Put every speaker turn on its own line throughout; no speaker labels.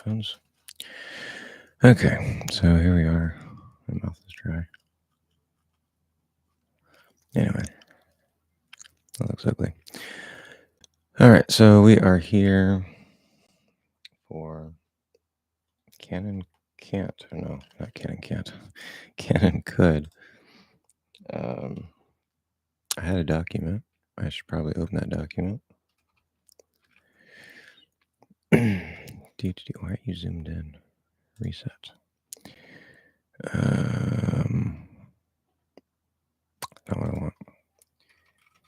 headphones. Okay, so here we are. My mouth is dry. Anyway, that looks ugly. All right, so we are here for can and can't. Or no, not can and can't. Can and could. I had a document. I should probably open that document. Why are you zoomed in? Reset. Not what I want.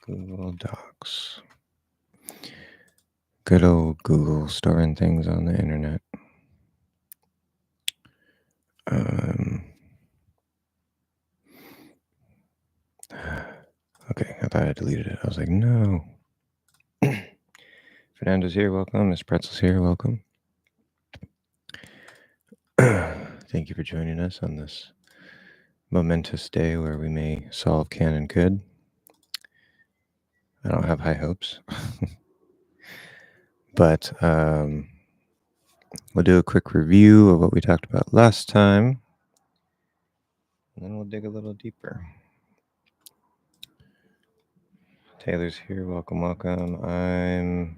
Google Docs. Good old Google storing things on the internet. Okay, I thought I deleted it. I was like, no. Fernando's here, welcome. Miss Pretzel's here, welcome. Thank you for joining us on this momentous day where we may solve can and could. I don't have high hopes. But we'll do a quick review of what we talked about last time. And then we'll dig a little deeper. Taylor's here, welcome, welcome. I'm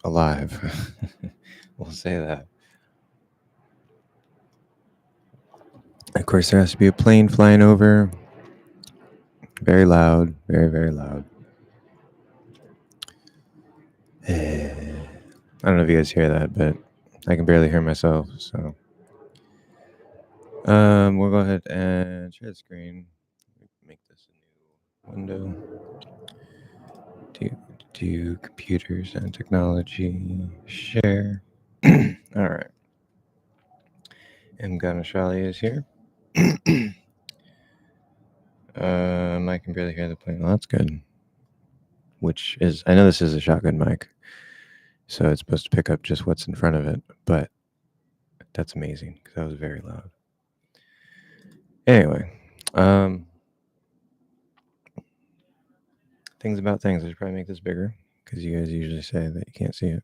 alive. We'll say that. Of course, there has to be a plane flying over. Very loud, very, very loud. I don't know if you guys hear that, but I can barely hear myself, so we'll go ahead and share the screen. Make this a new window. Do computers and technology share. All right. M. Ganashali is here. I can barely hear the plane. Well, that's good. Which is, I know this is a shotgun mic, so it's supposed to pick up just what's in front of it, but that's amazing because that was very loud. Anyway, things about things. I should probably make this bigger because you guys usually say that you can't see it.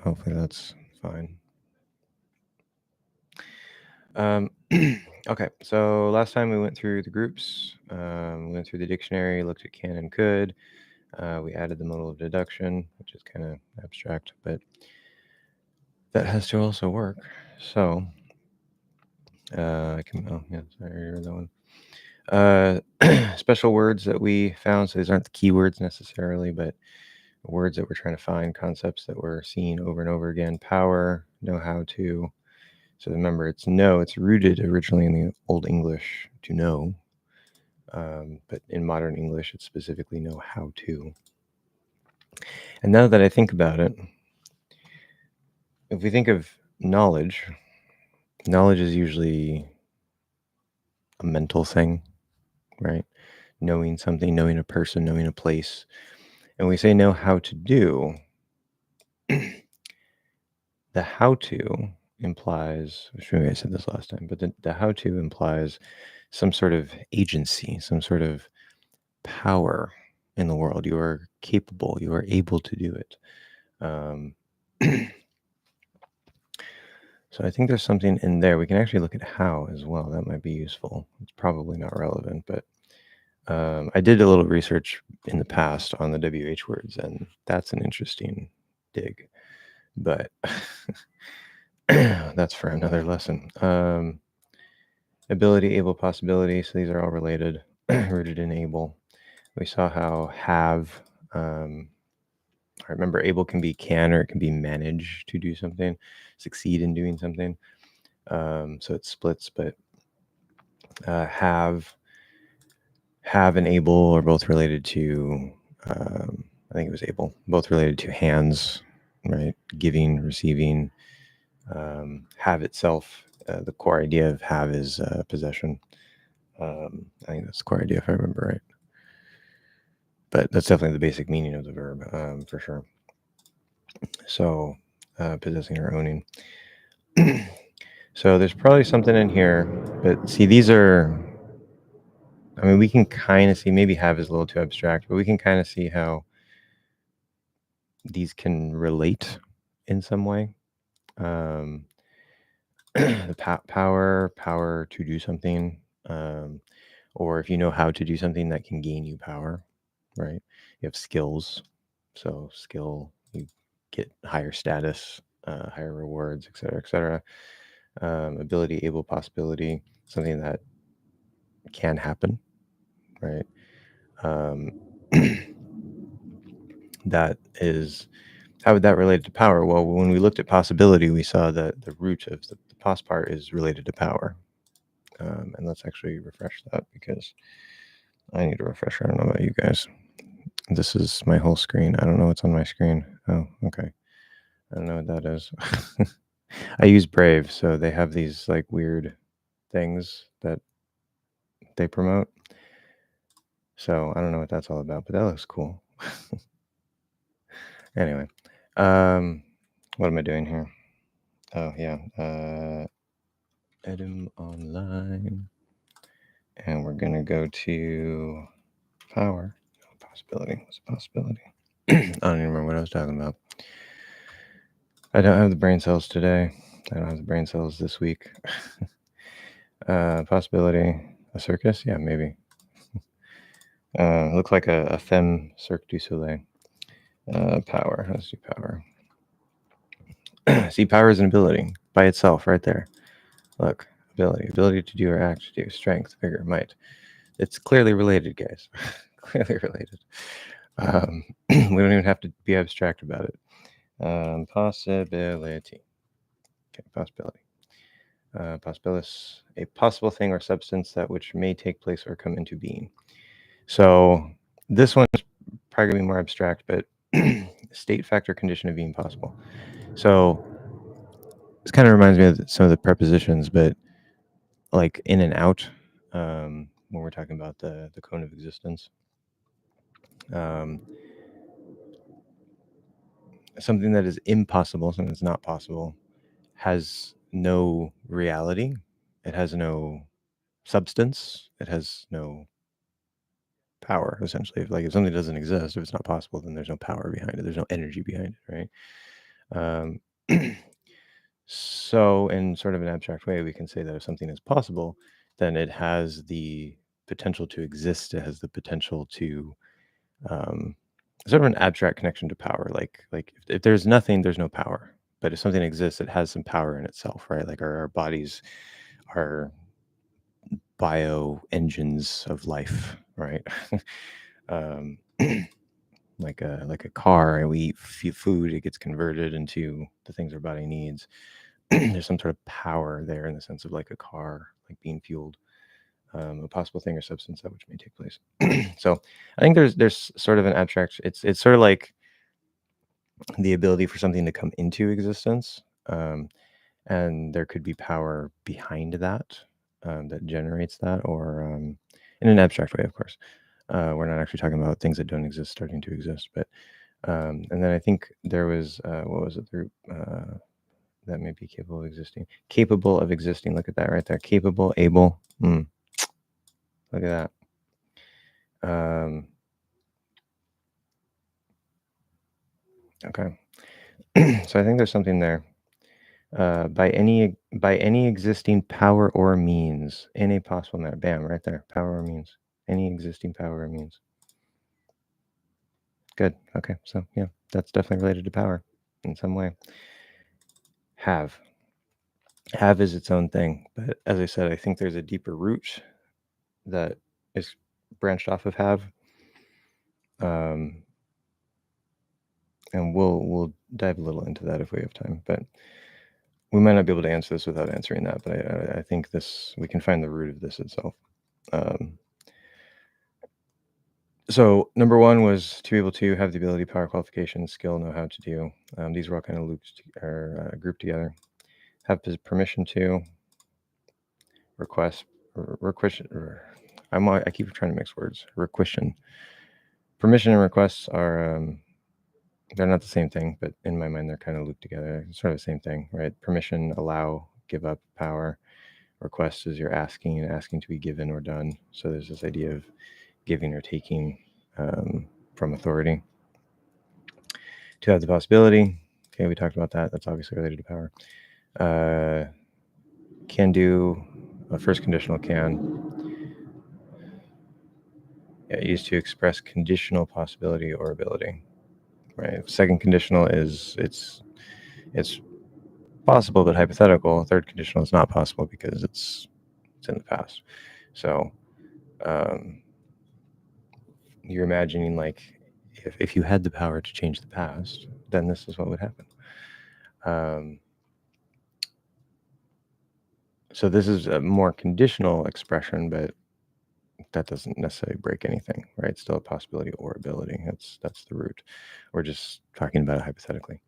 Hopefully that's fine. Okay, so last time we went through the groups, we went through the dictionary, looked at can and could. We added the modal of deduction, which is kind of abstract, but that has to also work. So I can, oh yeah, sorry, I heard that one. Special words that we found. So these aren't the keywords necessarily, but words that we're trying to find, concepts that we're seeing over and over again. Power, know how to. So remember, it's know. It's rooted originally in the Old English to know, but in modern English, it's specifically know how to. And now that I think about it, if we think of knowledge, knowledge is usually a mental thing, right? Knowing something, knowing a person, knowing a place. And we say know how to do. The how to implies, maybe I said this last time, but the how to implies some sort of agency, some sort of power in the world. You are capable, you are able to do it. So I think there's something in there. We can actually look at how as well. That might be useful. It's probably not relevant, but I did a little research in the past on the WH words, and that's an interesting dig. But that's for another lesson. Ability, able, possibility. So these are all related, rooted in able. We saw how have. I remember able can be can, or it can be manage to do something, succeed in doing something. So it splits, but have and able are both related to, I think it was able, both related to hands, right? Giving, receiving. Have itself, the core idea of have is possession. I think that's the core idea if I remember right. But that's definitely the basic meaning of the verb, for sure. So possessing or owning. So there's probably something in here, but see, these are, I mean, we can kind of see, maybe have is a little too abstract, but we can kind of see how these can relate in some way. The power to do something, or if you know how to do something that can gain you power, right? You have skills, so skill, you get higher status, higher rewards, et cetera, et cetera. Ability, able, possibility, something that can happen, right? That is, how would that relate to power? Well, when we looked at possibility, we saw that the root of the pos part is related to power. And let's actually refresh that, because I need a refresher. I don't know about you guys. This is my whole screen. I don't know what's on my screen. Oh, okay. I don't know what that is. I use Brave, so they have these like weird things that they promote. So I don't know what that's all about, but that looks cool. Anyway, what am I doing here? Oh yeah, Edum Online, and we're gonna go to power. Possibility. What's a possibility? I don't even remember what I was talking about. I don't have the brain cells today. I don't have the brain cells this week. Possibility. A circus? Yeah, maybe. Looks like a femme Cirque du Soleil. Power. Let's do power. See, power is an ability by itself right there. Look, ability to do or act, to do, strength, vigor, might. It's clearly related, guys. Clearly related. We don't even have to be abstract about it. Possibility. Okay, possibility. Possibilis, a possible thing or substance that which may take place or come into being. So this one is probably going to be more abstract, but state, factor, condition of being possible. So this kind of reminds me of some of the prepositions, but like in and out, when we're talking about the cone of existence. Something that is impossible, something that's not possible, has no reality. It has no substance. It has no power, essentially. If something doesn't exist, if it's not possible, then there's no power behind it. There's no energy behind it, right? So in sort of an abstract way, we can say that if something is possible, then it has the potential to exist. It has the potential to sort of an abstract connection to power. Like if there's nothing, there's no power. But if something exists, it has some power in itself, right? Like our bodies are bio engines of life, right? Like a car, and we eat food, it gets converted into the things our body needs. There's some sort of power there in the sense of like a car, like being fueled, a possible thing or substance that which may take place. So I think there's sort of an abstract. It's sort of like the ability for something to come into existence, and there could be power behind that, that generates that, or in an abstract way, of course. We're not actually talking about things that don't exist starting to exist, but and then I think there was what was it? That may be capable of existing. Capable of existing. Look at that right there. Capable, able. Look at that. Okay. So I think there's something there. By any existing power or means in a possible manner. Bam, right there. Power or means. Any existing power or means. Good. Okay. So yeah, that's definitely related to power in some way. Have is its own thing, but as I said, I think there's a deeper root that is branched off of have. And we'll dive a little into that if we have time, but we might not be able to answer this without answering that. But I think we can find the root of this itself. So number one was to be able to have the ability, power, qualification, skill, know how to do. These were all kind of looped or grouped together. Have permission to, request, requisition. I keep trying to mix words. Requisition. Permission and requests are they're not the same thing, but in my mind they're kind of looped together. It's sort of the same thing, right? Permission, allow, give up power. Request is you're asking to be given or done. So there's this idea of giving or taking from authority. To have the possibility, Okay, we talked about that. That's obviously related to power. Can do, a first conditional can. Yeah, used to express conditional possibility or ability. Right. Second conditional is it's possible but hypothetical. Third conditional is not possible because it's in the past. So you're imagining like if you had the power to change the past, then this is what would happen. So this is a more conditional expression, but that doesn't necessarily break anything, right? It's still a possibility or ability. That's the root. We're just talking about it hypothetically.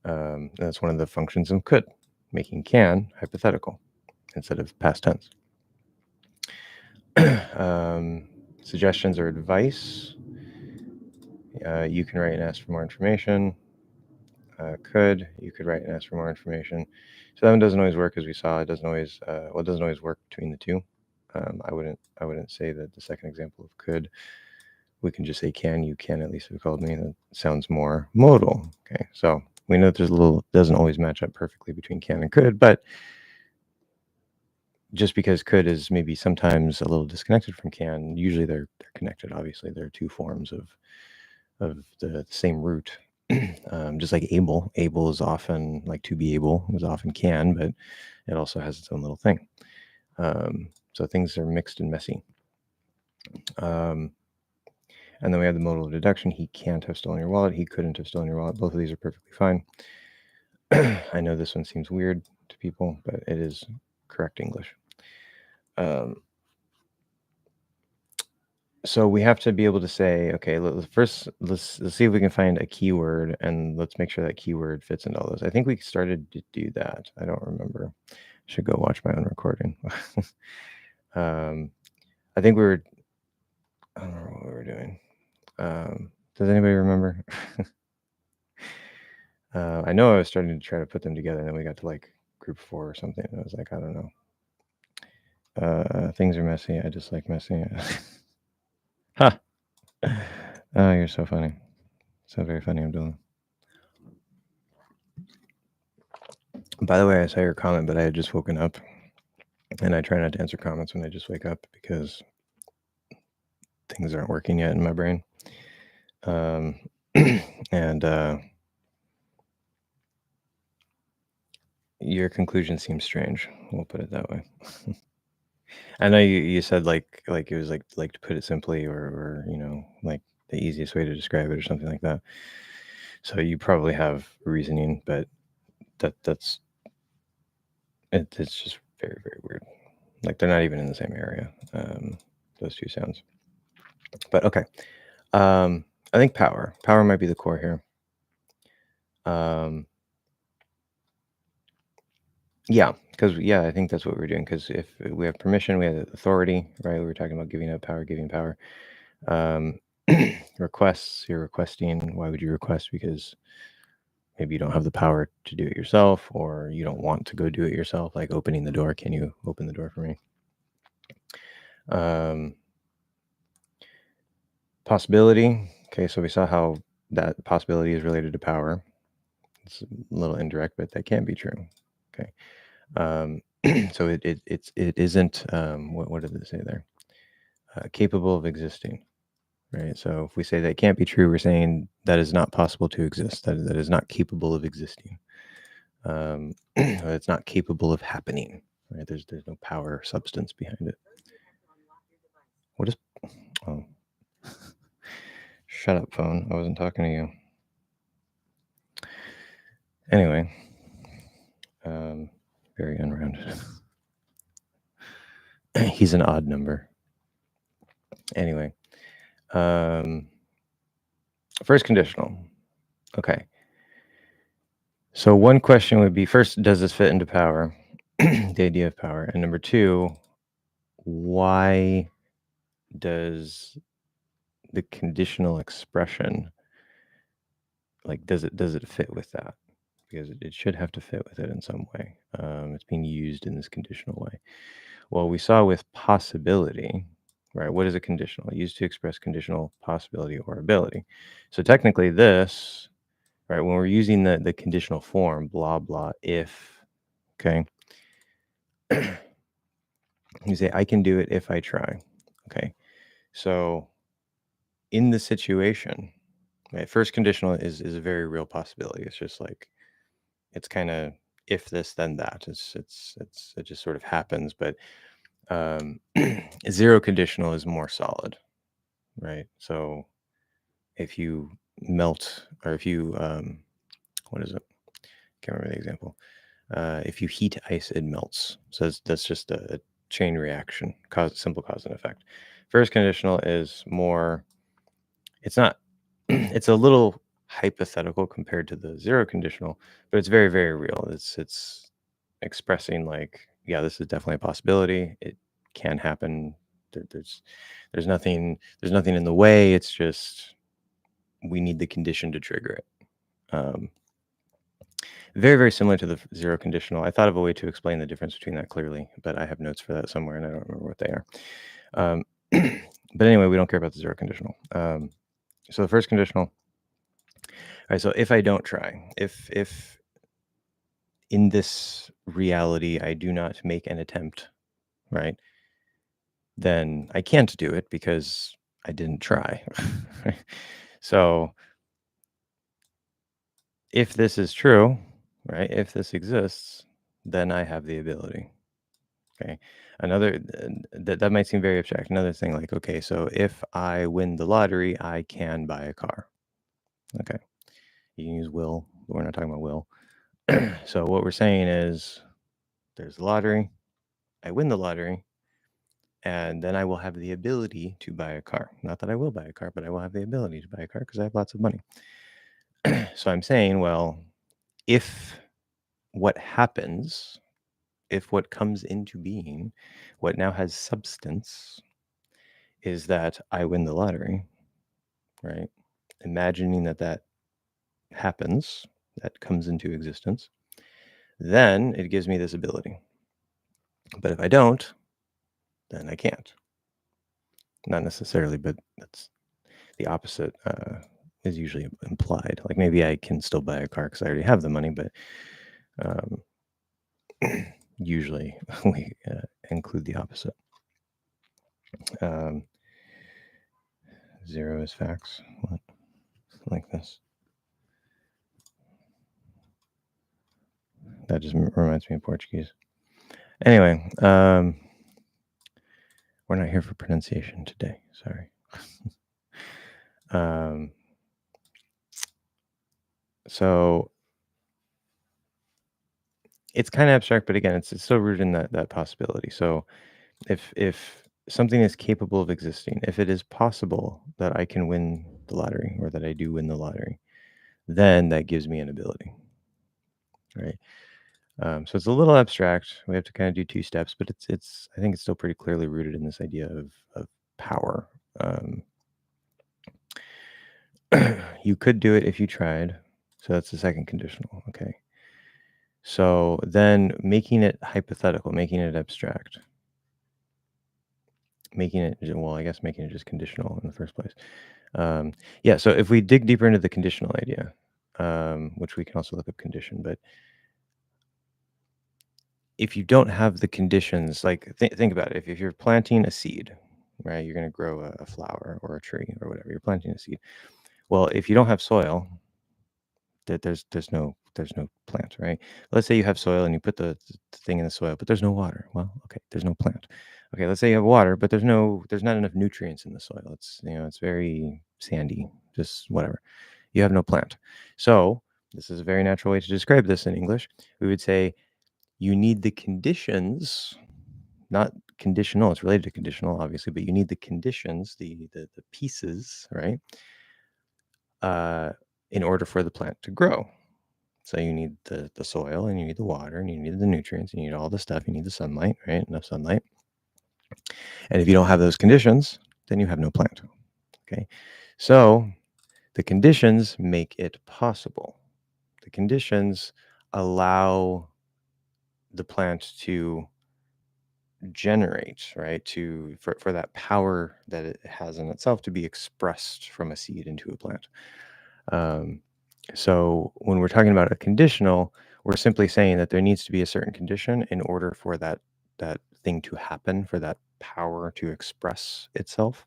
That's one of the functions of could, making can hypothetical instead of past tense. Suggestions or advice. You can write and ask for more information. You could write and ask for more information. So that one doesn't always work, as we saw. It doesn't always it doesn't always work between the two. I wouldn't say that the second example of could. We can just say can. You can, at least have called me. That sounds more modal. Okay, so we know that there's a little, doesn't always match up perfectly between can and could, but just because could is maybe sometimes a little disconnected from can, usually they're connected. Obviously, there are two forms of the same root. Just like able is often, like to be able is often can, but it also has its own little thing. So things are mixed and messy. And then we have the modal of deduction. He can't have stolen your wallet. He couldn't have stolen your wallet. Both of these are perfectly fine. I know this one seems weird to people, but it is correct English. So we have to be able to say, okay, let's see if we can find a keyword, and let's make sure that keyword fits into all those. I think we started to do that. I don't remember. I should go watch my own recording. I think I don't know what we were doing. Does anybody remember? I know I was starting to try to put them together, and then we got to like group 4 or something, and I was like, I don't know. Things are messy. I just like messy. Ha! Oh, you're so funny. So very funny, Abdullah. By the way, I saw your comment, but I had just woken up, and I try not to answer comments when I just wake up because things aren't working yet in my brain. And your conclusion seems strange. We'll put it that way. I know you said like it was like to put it simply, or like the easiest way to describe it or something like that. So you probably have reasoning, but it's just very, very weird. Like they're not even in the same area, those two sounds. But okay. I think power might be the core here. Yeah, because I think that's what we're doing. Because if we have permission, we have authority, right? We were talking about giving up power, giving power. Requests, you're requesting. Why would you request? Because maybe you don't have the power to do it yourself, or you don't want to go do it yourself, like opening the door. Can you open the door for me? Possibility. Okay, so we saw how that possibility is related to power. It's a little indirect, but that can be true. Okay. So it isn't, what did it say there? Capable of existing, right? So if we say that can't be true, we're saying that is not possible to exist. That is not capable of existing. It's not capable of happening, right? There's no power substance behind it. What is? Oh, shut up, phone. I wasn't talking to you. Anyway, very unrounded. He's an odd number. Anyway, first conditional. Okay. So one question would be, first, does this fit into power? The idea of power. And number 2, why does the conditional expression, like, does it fit with that? Because it should have to fit with it in some way. It's being used in this conditional way. Well, we saw with possibility, right? What is a conditional? Used to express conditional possibility or ability. So technically this right? When we're using the conditional form, blah, blah, if, okay? You say, I can do it if I try, okay? So in the situation, right, first conditional is a very real possibility. It's just like, it's kind of if this, then that. It just sort of happens. But zero conditional is more solid, right? So if you melt, or if you, what is it? Can't remember the example. If you heat ice, it melts. So that's just a chain reaction, simple cause and effect. First conditional is more, it's not, it's a little hypothetical compared to the zero conditional, but it's very, very real. It's expressing like, yeah, this is definitely a possibility. It can happen. There's nothing in the way. It's just we need the condition to trigger it. Very, very similar to the zero conditional. I thought of a way to explain the difference between that clearly, but I have notes for that somewhere and I don't remember what they are. But anyway, we don't care about the zero conditional. So the first conditional. All right. So if I don't try, if in this reality I do not make an attempt, right, then I can't do it because I didn't try. So if this is true, right, if this exists, then I have the ability. Okay. Another that might seem very abstract. Another thing, like, okay, so if I win the lottery, I can buy a car. Okay. You can use will, but we're not talking about will. So what we're saying is there's the lottery, I win the lottery, and then I will have the ability to buy a car. Not that I will buy a car, but I will have the ability to buy a car because I have lots of money. So I'm saying, well, if what happens, if what comes into being, what now has substance, is that I win the lottery, right? Imagining that happens, that comes into existence, then it gives me this ability. But if I don't, then I can't. Not necessarily, but that's the opposite is usually implied. Like maybe I can still buy a car because I already have the money, but usually we include the opposite. Zero is facts. What? Like this. That just reminds me of Portuguese. Anyway, we're not here for pronunciation today. Sorry. So it's kind of abstract, but again, it's still rooted in that possibility. So if something is capable of existing, if it is possible that I can win the lottery or that I do win the lottery, then that gives me an ability, right? So it's a little abstract. We have to kind of do two steps, but it's I think it's still pretty clearly rooted in this idea of power. You could do it if you tried. So that's the second conditional. Okay. So then making it hypothetical, making it abstract, making it, well, I guess making it just conditional in the first place. Yeah. So if we dig deeper into the conditional idea, which we can also look up condition, but if you don't have the conditions, like think about it. If you're planting a seed, right, you're going to grow a flower or a tree or whatever. You're planting a seed. Well, if you don't have soil, there's no plant, right? Let's say you have soil and you put the thing in the soil, but there's no water. Well, okay, there's no plant. Okay, let's say you have water, but there's not enough nutrients in the soil. It's it's very sandy, just whatever. You have no plant. So this is a very natural way to describe this in English. We would say you need the conditions, not conditional. It's related to conditional, obviously, but you need the conditions, the pieces, right? In order for the plant to grow. So you need the soil and you need the water and you need the nutrients, you need all the stuff, you need the sunlight, right? Enough sunlight. And if you don't have those conditions, then you have no plant. Okay. So the conditions make it possible. The conditions allow the plant to generate, right? For that power that it has in itself to be expressed from a seed into a plant. So when we're talking about a conditional, we're simply saying that there needs to be a certain condition in order for that thing to happen, for that power to express itself.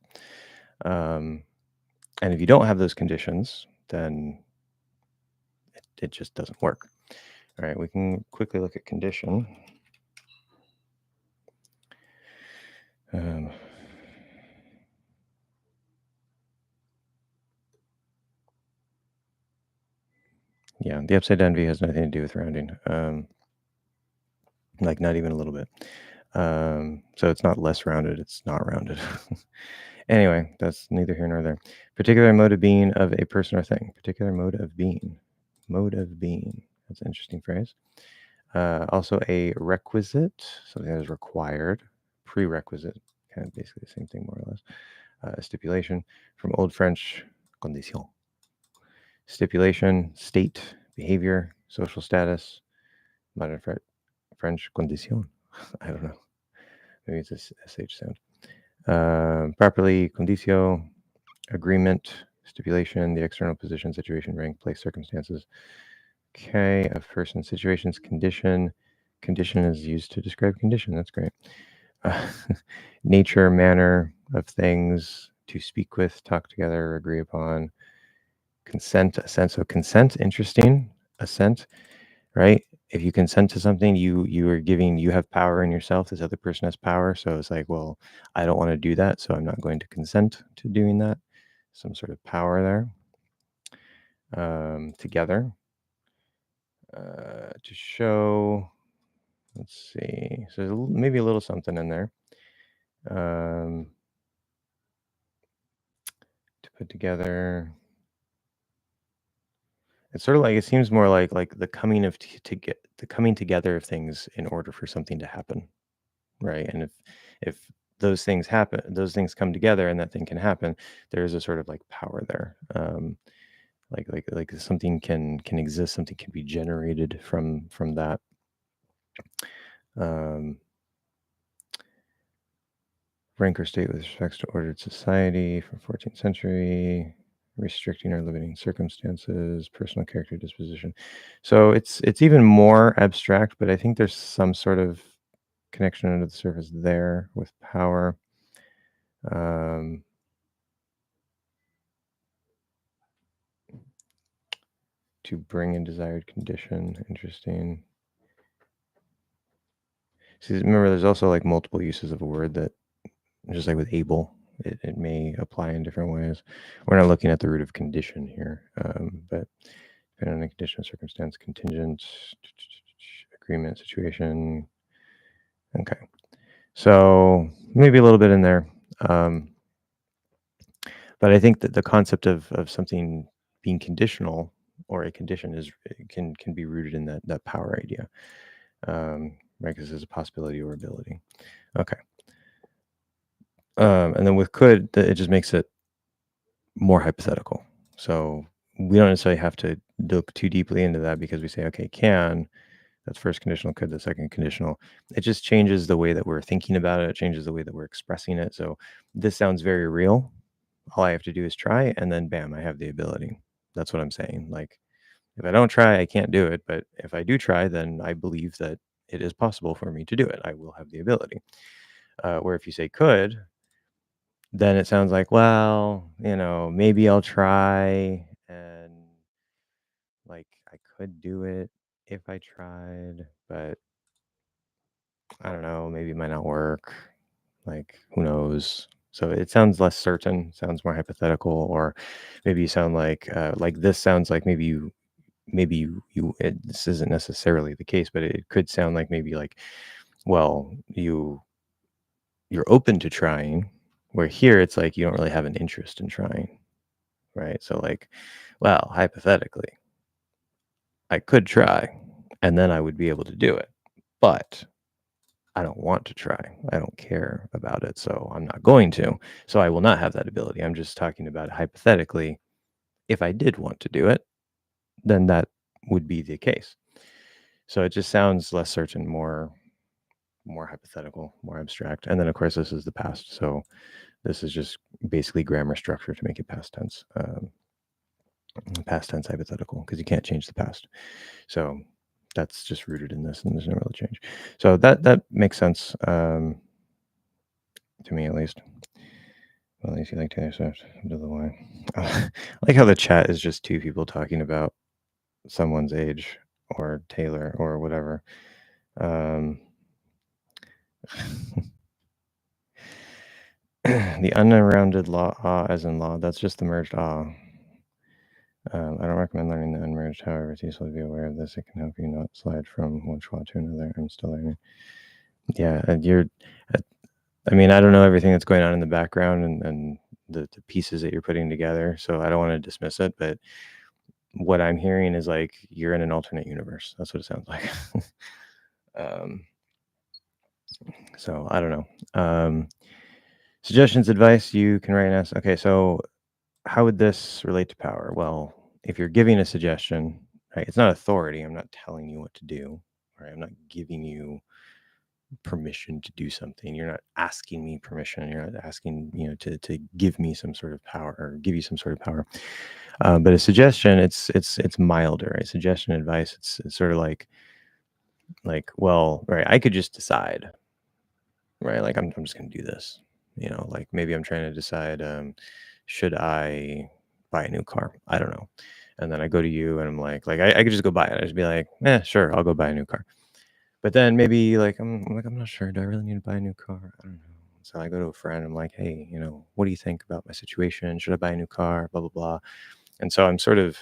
Um, and if you don't have those conditions, then it just doesn't work. All right, we can quickly look at condition. Um, yeah, the upside down V has nothing to do with rounding, like not even a little bit. So it's not less rounded, it's not rounded. Anyway, that's neither here nor there. Particular mode of being of a person or thing. Particular mode of being. Mode of being. That's an interesting phrase. Also a requisite, something that is required. Prerequisite, kind of basically the same thing more or less. A stipulation from Old French, condition. Stipulation, state, behavior, social status. Modern French, condition. I don't know. Maybe it's a SH sound. Properly, conditio, agreement, stipulation, the external position, situation, rank, place, circumstances. Okay, of person, situations, condition. Condition is used to describe condition. That's great. Nature, manner of things, to speak with, talk together, agree upon. Consent, assent. So consent, interesting. Assent, right? If you consent to something, you are giving, you have power in yourself. This other person has power. So it's like, well, I don't want to do that, so I'm not going to consent to doing that. Some sort of power there. Together. To show, let's see. So there's maybe a little something in there. To put together. It's sort of like, it seems more like the coming of to get the coming together of things in order for something to happen, right? And if those things happen, those things come together, and that thing can happen, there is a sort of like power there. Like something can exist, something can be generated from that. Rank or state with respect to ordered society from 14th century, restricting or limiting circumstances, personal character disposition. So it's even more abstract, but I think there's some sort of connection under the surface there with power. To bring a desired condition. Interesting. See, remember, there's also like multiple uses of a word that, just like with able, it may apply in different ways. We're not looking at the root of condition here, but depending on the condition, circumstance, contingent, agreement, situation. Okay. So maybe a little bit in there. But I think that the concept of something being conditional or a condition is can be rooted in that power idea. Right? Because there's a possibility or ability. Okay. And then with could, it just makes it more hypothetical. So we don't necessarily have to look too deeply into that, because we say, okay, can, that's first conditional, could, the second conditional. It just changes the way that we're thinking about it. It changes the way that we're expressing it. So this sounds very real. All I have to do is try, and then bam, I have the ability. That's what I'm saying. Like, if I don't try, I can't do it. But if I do try, then I believe that it is possible for me to do it. I will have the ability. Where if you say could, then it sounds like, well, maybe I'll try, and like I could do it if I tried, but I don't know, maybe it might not work. Like, who knows? So it sounds less certain, sounds more hypothetical, or maybe you sound like this sounds like this isn't necessarily the case, but it could sound like maybe like, well, you're open to trying, where here it's like you don't really have an interest in trying, right? So like, well, hypothetically, I could try, and then I would be able to do it, but I don't want to try. I don't care about it, so I'm not going to. So I will not have that ability. I'm just talking about hypothetically. If I did want to do it, then that would be the case. So it just sounds less certain, more hypothetical, more abstract. And then of course this is the past, so this is just basically grammar structure to make it past tense. Past tense hypothetical, because you can't change the past. So that's just rooted in this, and there's no real change. So that makes sense, to me at least. Well, at least you like Taylor Swift. I don't know why. I like how the chat is just two people talking about someone's age or Taylor or whatever. The unrounded law, as in law, that's just the merged ah. I don't recommend learning the unmerged. However, it's useful to be aware of this. It can help you not slide from one schwa to another. I'm still learning. Yeah, I mean, I don't know everything that's going on in the background and the pieces that you're putting together, so I don't want to dismiss it, but what I'm hearing is like you're in an alternate universe. That's what it sounds like. So I don't know. Suggestions, advice, you can write and ask. Okay, so how would this relate to power? Well, if you're giving a suggestion, right, it's not authority. I'm not telling you what to do, right? I'm not giving you permission to do something. You're not asking me permission. You're not asking, to give me some sort of power or give you some sort of power. But a suggestion, it's milder, right? Suggestion, advice, it's sort of like, well, right, I could just decide, right? Like I'm just gonna do this. Like maybe I'm trying to decide, should I buy a new car? I don't know. And then I go to you and I'm like I could just go buy it. I just be like, sure, I'll go buy a new car. But then maybe I'm not sure. Do I really need to buy a new car? I don't know. So I go to a friend. I'm like, hey, what do you think about my situation? Should I buy a new car? Blah blah blah. And so I'm sort of,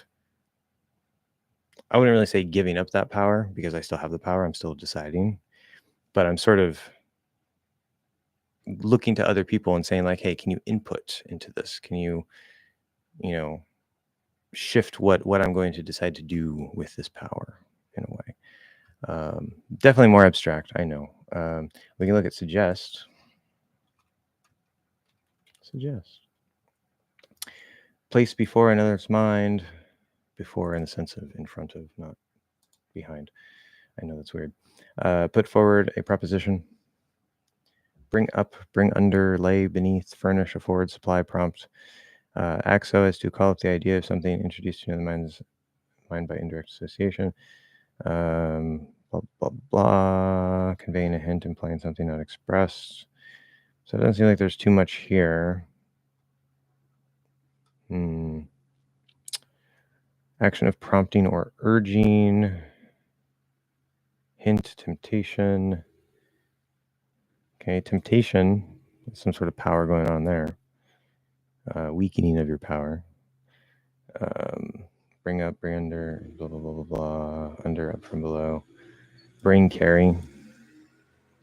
I wouldn't really say giving up that power because I still have the power. I'm still deciding, but I'm sort of looking to other people and saying like, hey, can you input into this? Can you shift what I'm going to decide to do with this power in a way? Definitely more abstract, I know. We can look at suggest. Place before another's mind. Before in the sense of in front of, not behind. I know that's weird. Put forward a proposition. Bring up, bring under, lay beneath, furnish, afford, supply, prompt. Act so as to call up the idea of something introduced into the mind by indirect association. Blah, blah, blah. Conveying a hint, implying something not expressed. So it doesn't seem like there's too much here. Action of prompting or urging. Hint, temptation. Okay, temptation, some sort of power going on there. Weakening of your power. Bring up, bring under, blah, blah, blah, blah, blah. Under, up, from below. Bring, carry.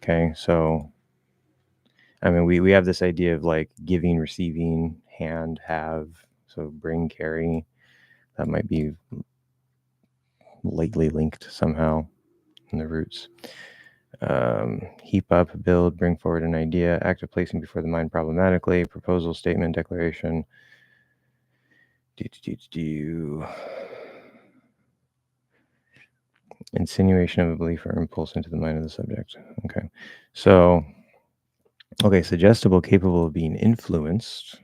Okay, so, I mean, we have this idea of like giving, receiving, hand, have. So bring, carry. That might be lightly linked somehow in the roots. Heap up, build, bring forward an idea, act of placing before the mind problematically, proposal, statement, declaration. Insinuation of a belief or impulse into the mind of the subject. Okay. So, suggestible, capable of being influenced.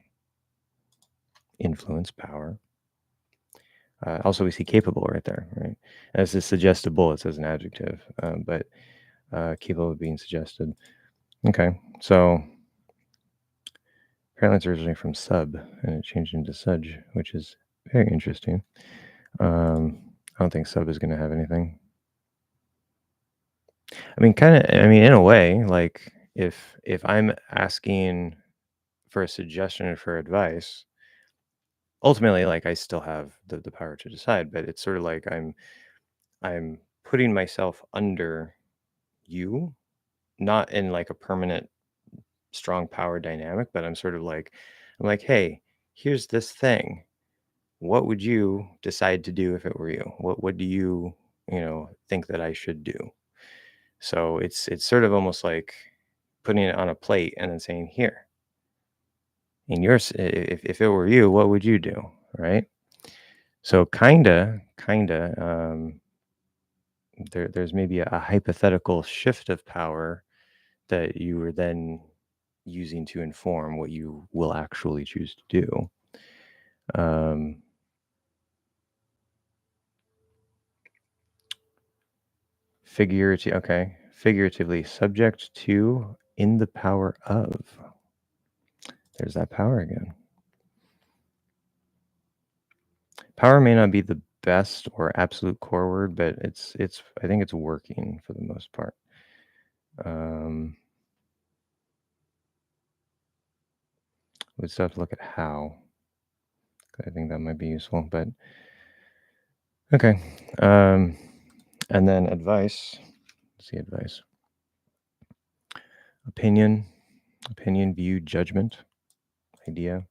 Influence, power. Also, we see capable right there, right? As is suggestible, it says an adjective, but capable of being suggested. Okay, so apparently it's originally from sub, and it changed into sudge, which is very interesting. I don't think sub is going to have anything. I mean, in a way, like if I'm asking for a suggestion or for advice, ultimately, like I still have the power to decide, but it's sort of like I'm putting myself under you, not in like a permanent strong power dynamic, but I'm sort of like, hey, here's this thing. What would you decide to do if it were you? What do you, think that I should do? So it's sort of almost like putting it on a plate and then saying, here, in yours, if it were you, what would you do? Right. So kinda, there's maybe a hypothetical shift of power that you were then using to inform what you will actually choose to do. Figurative. Okay. Figuratively, subject to, in the power of. There's that power again. Power may not be the best or absolute core word, but it's I think it's working for the most part. We still have to look at how. I think that might be useful, but okay. And then advice. Let's see, advice. Opinion, view, judgment, idea.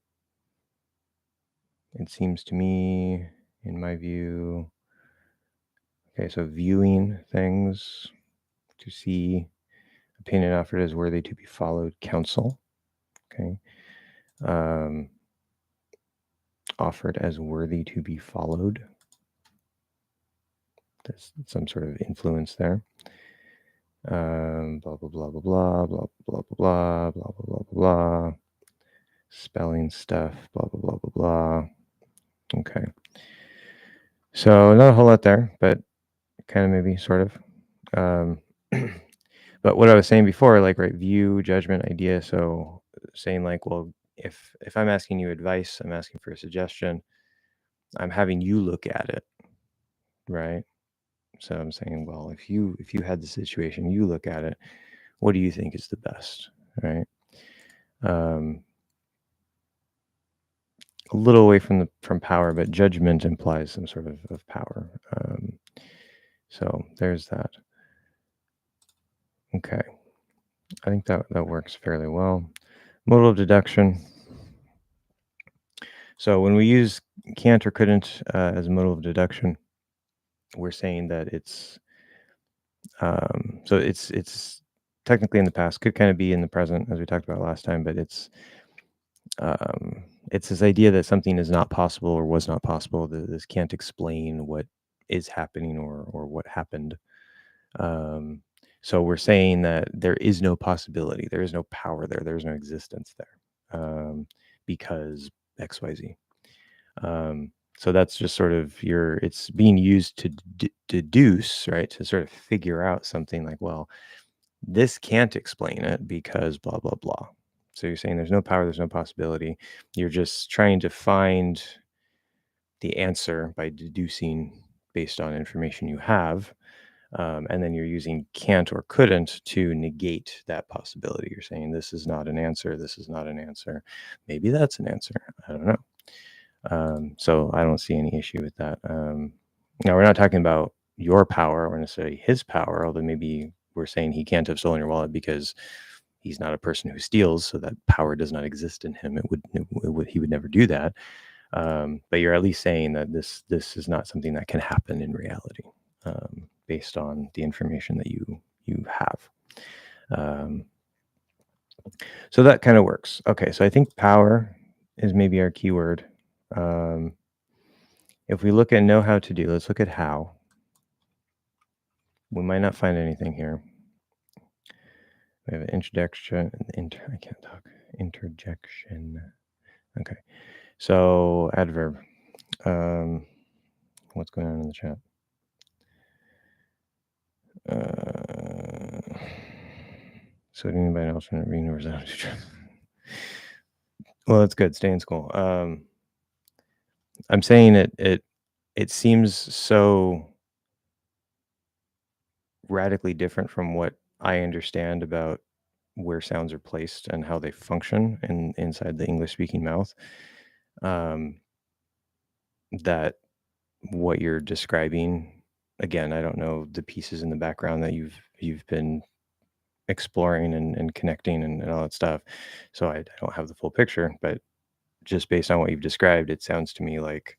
It seems to me, in my view, okay, so viewing things, to see, opinion offered as worthy to be followed, counsel, okay. Offered as worthy to be followed. There's some sort of influence there. Blah, blah, blah, blah, blah, blah, blah, blah, blah, blah, blah, blah. Spelling stuff, blah, blah, blah, blah, blah. Okay. So not a whole lot there, but kind of maybe sort of. But what I was saying before, like, right, view, judgment, idea. So saying like, well, if I'm asking you advice, I'm asking for a suggestion, I'm having you look at it, right? So I'm saying, well, if you had the situation, you look at it, what do you think is the best, right? A little away from power, but judgment implies some sort of power. So there's that. Okay, I think that works fairly well. Modal of deduction. So when we use can't or couldn't as a modal of deduction, we're saying that it's so it's technically in the past, could kind of be in the present, as we talked about last time, but it's this idea that something is not possible or was not possible. This can't explain what is happening or what happened. So we're saying that there is no possibility, there is no power there, there's no existence there, because XYZ. So that's just sort of it's being used to deduce, right? To sort of figure out something like, well, this can't explain it because blah, blah, blah. So you're saying there's no power, there's no possibility. You're just trying to find the answer by deducing based on information you have. And then you're using can't or couldn't to negate that possibility. You're saying this is not an answer, this is not an answer. Maybe that's an answer. I don't know. So I don't see any issue with that. Now, we're not talking about your power or necessarily his power, although maybe we're saying he can't have stolen your wallet because he's not a person who steals, so that power does not exist in him. He would never do that. But you're at least saying that this is not something that can happen in reality, based on the information that you have. So that kind of works. Okay, so I think power is maybe our keyword. If we look at know how to do, let's look at how. We might not find anything here. We have an introduction. I can't talk. Interjection. Okay. So adverb. What's going on in the chat? So what do you mean by an alternate meaning or well, that's good. Stay in school. I'm saying it seems so radically different from what I understand about where sounds are placed and how they function inside the English speaking mouth, that what you're describing, again, I don't know the pieces in the background that you've been exploring and connecting and all that stuff, so I don't have the full picture, but just based on what you've described, it sounds to me like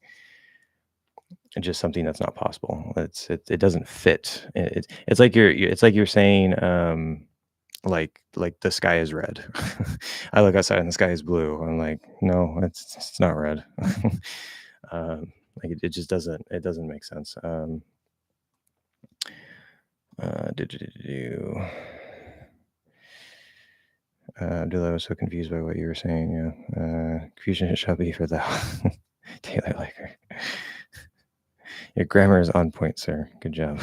just something that's not possible. It doesn't fit. It's like you're saying, like the sky is red. I look outside and the sky is blue. I'm like, no, it's not red. Like it just doesn't make sense. Abdullah, I was so confused by what you were saying. Yeah, confusion shall be for thou. Taylor Laker. Your grammar is on point, sir. Good job.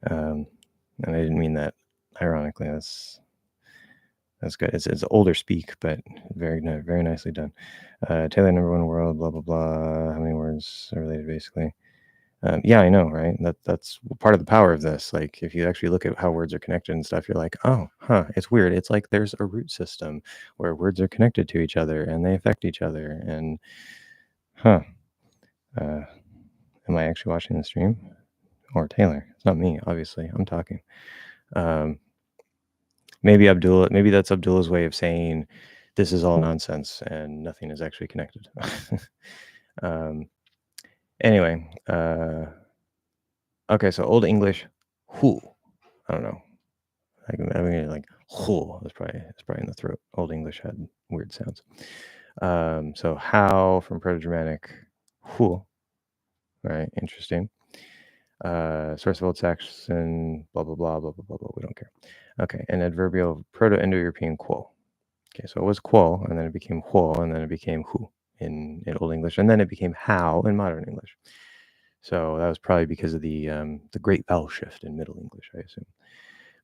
And I didn't mean that ironically. That's good. It's older speak, but very nicely done. Taylor, number one world, blah blah blah. How many words are related, basically? Yeah, I know, right? That's part of the power of this. Like, if you actually look at how words are connected and stuff, you're like, oh, huh, it's weird. It's like there's a root system where words are connected to each other and they affect each other. And, huh, am I actually watching the stream? Or Taylor? It's not me, obviously. I'm talking. Maybe that's Abdullah's way of saying this is all nonsense and nothing is actually connected. Anyway, okay, so Old English, who? I don't know. I mean, like who. It's probably in the throat. Old English had weird sounds. So how from Proto-Germanic, who? Right, interesting. Source of Old Saxon, blah blah blah blah blah blah blah. We don't care. Okay, and adverbial Proto-Indo-European quo. Okay, so it was quo, and then it became who, and then it became who in Old English, and then it became how in Modern English. So that was probably because of the great vowel shift in Middle English, I assume.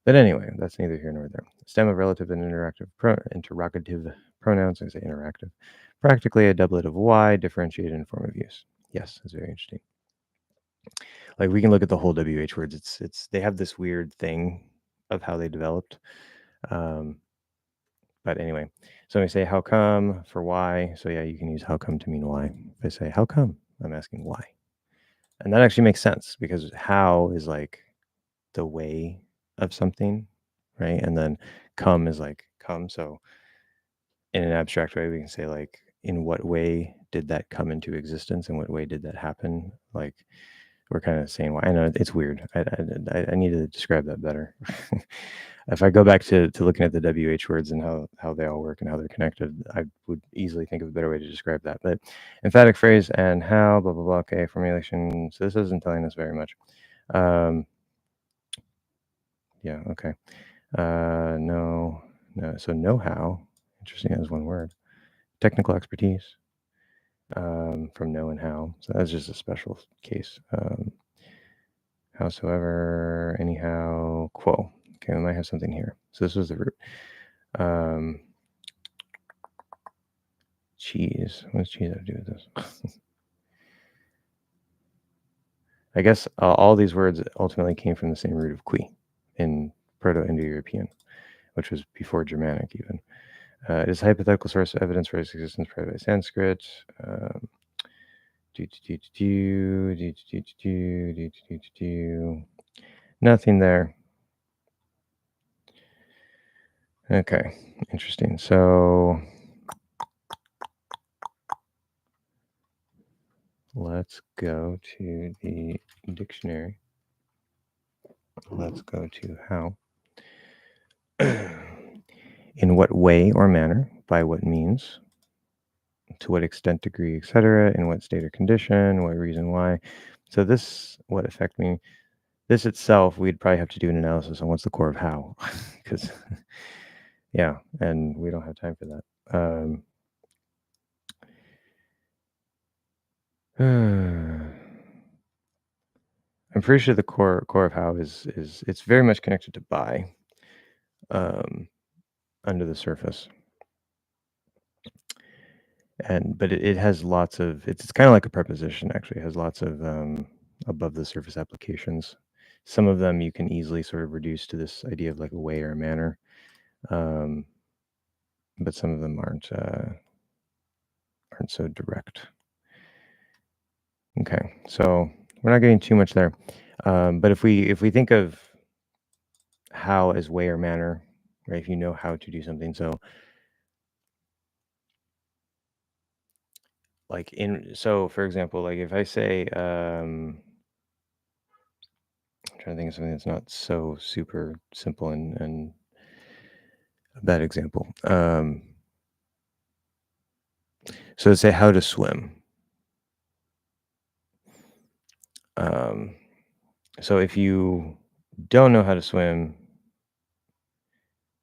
But anyway, that's neither here nor there. Stem of relative and interrogative pronouns. I say interactive. Practically a doublet of y, differentiated in form of use. Yes, that's very interesting. Like, we can look at the whole WH words. It's they have this weird thing of how they developed. But anyway, so we say how come for why. So yeah, you can use how come to mean why. If I say how come, I'm asking why. And that actually makes sense because how is like the way of something, right? And then come is like come. So in an abstract way, we can say like, in what way did that come into existence? In what way did that happen? Like, we're kind of saying why. I know it's weird. I need to describe that better. If I go back to looking at the WH words and how they all work and how they're connected, I would easily think of a better way to describe that. But emphatic phrase and how, blah, blah, blah. Okay, formulation. So this isn't telling us very much. Yeah, okay. No. So know-how, interesting as one word. Technical expertise from know and how. So that's just a special case. Howsoever, anyhow, quo. Okay, we might have something here. So this was the root. Cheese. What does cheese have to do with this? I guess all these words ultimately came from the same root of qui in Proto-Indo-European, which was before Germanic even. It is a hypothetical source of evidence for its existence provided by Sanskrit. Nothing there. Okay, interesting. So let's go to the dictionary. Let's go to how. In what way or manner, by what means, to what extent, degree, etc., in what state or condition, what reason, why. So this, what affect me, this itself, we'd probably have to do an analysis on what's the core of how, because, yeah, and we don't have time for that. I'm pretty sure the core of how is it's very much connected to by, under the surface. But it has lots of, it's kind of like a preposition, actually. It has lots of above the surface applications. Some of them you can easily sort of reduce to this idea of like a way or a manner, but some of them aren't so direct. Okay, so we're not getting too much there, but if we think of how as way or manner, right? If you know how to do something, so like for example, like if I say I'm trying to think of something that's not so super simple and a bad example. So let's say how to swim. So if you don't know how to swim,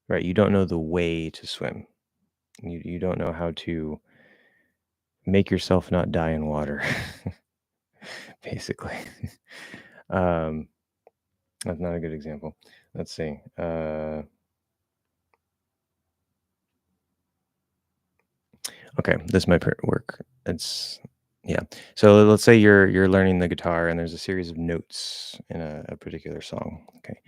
right, you don't know the way to swim. You don't know how to make yourself not die in water, basically. That's not a good example. Let's see. Okay, this might work. It's yeah. So let's say you're learning the guitar and there's a series of notes in a particular song. Okay.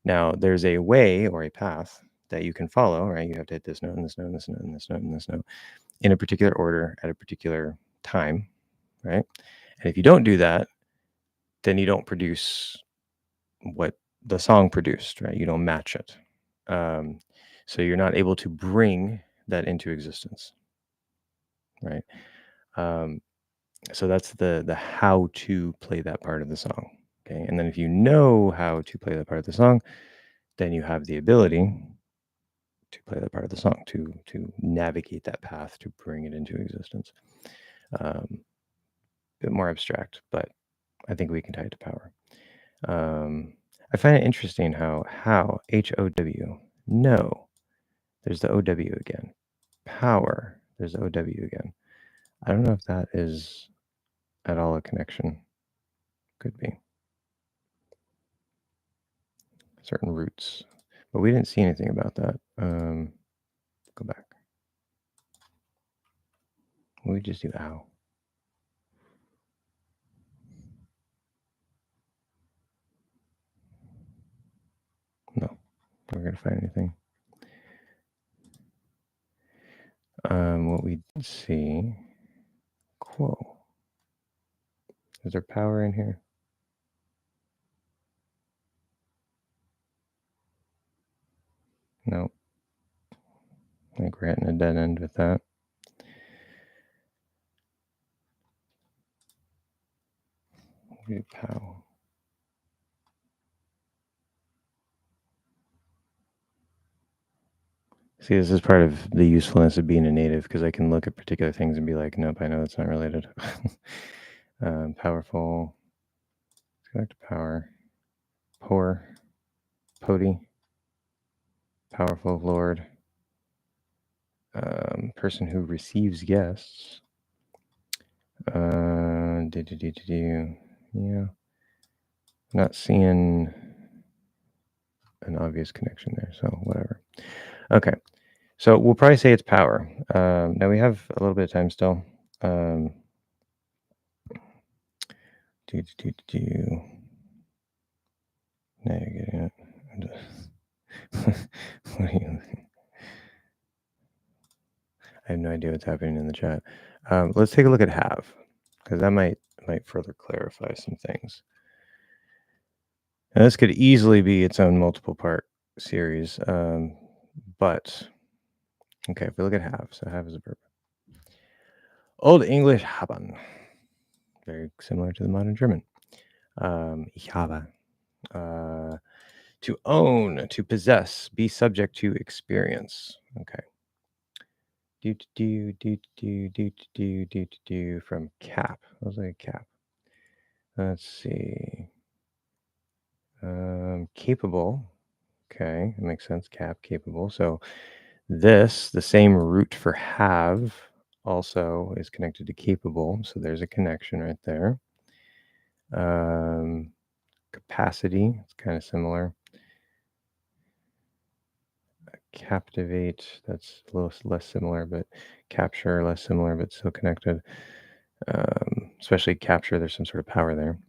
Now there's a way or a path that you can follow, right? You have to hit this note and this note and this note and this note and this note in a particular order at a particular time, right? And if you don't do that, then you don't produce what the song produced, right? You don't match it. So you're not able to bring that into existence, right? Um, so that's the how to play that part of the song. Okay. And then if you know how to play that part of the song, then you have the ability to play that part of the song, to navigate that path, to bring it into existence. Bit more abstract, but I think we can tie it to power. I find it interesting how HOW, no, there's the OW again. Power, there's the OW again. I don't know if that is at all a connection. Could be. Certain roots. But we didn't see anything about that. Go back. We just do ow. No, we're going to find anything. What we did see, quo. Is there power in here? No. I think we're hitting a dead end with that. We do pow. See, this is part of the usefulness of being a native, because I can look at particular things and be like, nope, I know that's not related. Powerful. Let's go back to power. Poor. Pody. Powerful Lord. Person who receives guests. Yeah. Not seeing an obvious connection there, so whatever. Okay. So we'll probably say it's power. Now we have a little bit of time still. Now you're getting it. What are you? I have no idea what's happening in the chat. Let's take a look at have, because that might further clarify some things. Now, this could easily be its own multiple part series, but okay, if we look at have, so have is a verb. Old English haben, very similar to the modern German. Ich habe. To own, to possess, be subject to experience. Okay. Do from cap. What was like a cap? Let's see. Capable. Okay, that makes sense. Cap, capable. So this, the same root for have, also is connected to capable. So there's a connection right there. Capacity, it's kind of similar. Captivate, that's a little less similar, but capture, less similar, but still connected. Especially capture, there's some sort of power there.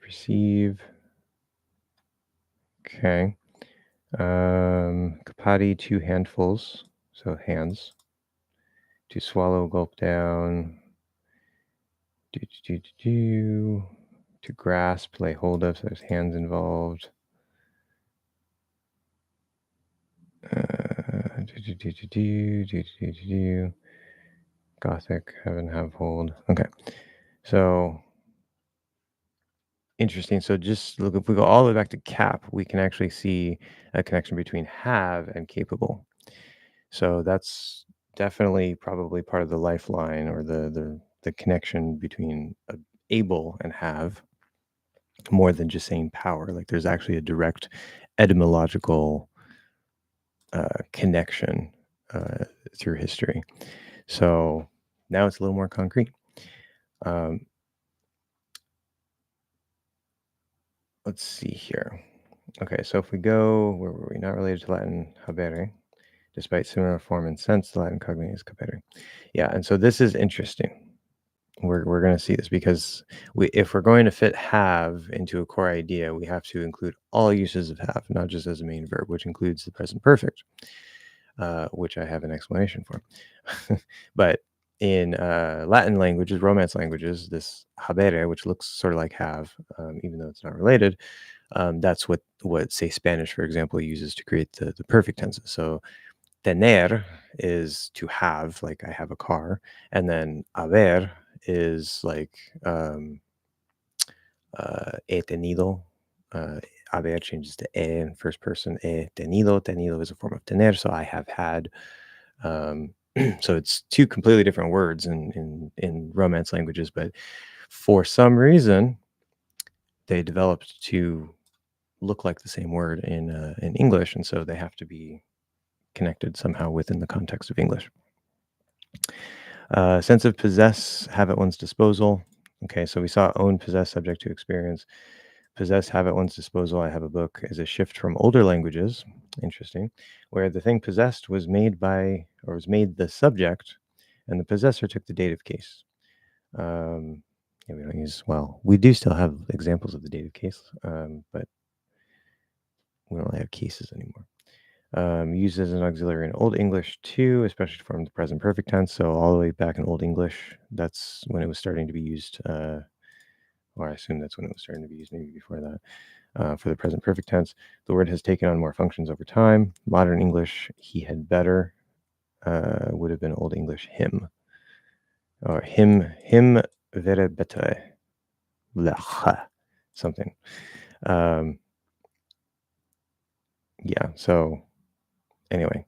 Receive. Okay. Kapati, 2 handfuls, so hands. To swallow, gulp down. To grasp, lay hold of, so there's hands involved. Gothic, have and have hold. Okay. So interesting. So just look, if we go all the way back to cap, we can actually see a connection between have and capable. So that's definitely probably part of the lifeline, or the connection between able and have, more than just saying power. Like there's actually a direct etymological connection through history. So now it's a little more concrete. Let's see here. Okay, so if we go, where were we? Not related to Latin habere, despite similar form and sense, the Latin cognate is capere. Yeah, and so this is interesting. We're going to see this because if we're going to fit have into a core idea, we have to include all uses of have, not just as a main verb, which includes the present perfect, which I have an explanation for. But in Latin languages, Romance languages, this habere, which looks sort of like have, even though it's not related, that's what say Spanish, for example, uses to create the perfect tenses. So tener is to have, like I have a car, and then haber is like he tenido. Haber changes to e in first person. He tenido. Tenido is a form of tener, so I have had. So it's two completely different words in Romance languages, but for some reason they developed to look like the same word in English, and so they have to be connected somehow within the context of English. Sense of possess, have at one's disposal. Okay, so we saw own, possess, subject to experience. Possess, have at one's disposal, I have a book, is a shift from older languages, interesting, where the thing possessed was made by, or was made the subject, and the possessor took the dative case. Yeah, we don't use, well, we do still have examples of the dative case, but we don't have cases anymore. Used as an auxiliary in Old English too, especially from the present perfect tense. So all the way back in Old English, that's when it was starting to be used, or I assume that's when it was starting to be used, maybe before that, for the present perfect tense. The word has taken on more functions over time. Modern English, he had better, would have been Old English him. Or him vere better. Something. Yeah, so anyway.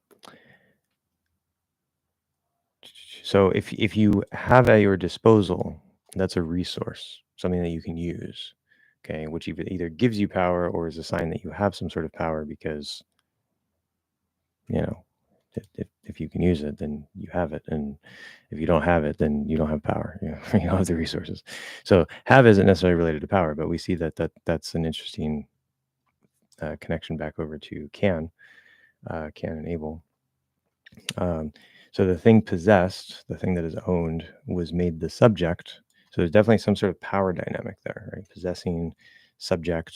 So if you have at your disposal, that's a resource, something that you can use, okay, which either gives you power or is a sign that you have some sort of power because, you know, if you can use it, then you have it. And if you don't have it, then you don't have power. You know, you don't have the resources. So have isn't necessarily related to power, but we see that's an interesting connection back over to can and able. So the thing possessed, the thing that is owned, was made the subject. So there's definitely some sort of power dynamic there, right? Possessing, subject,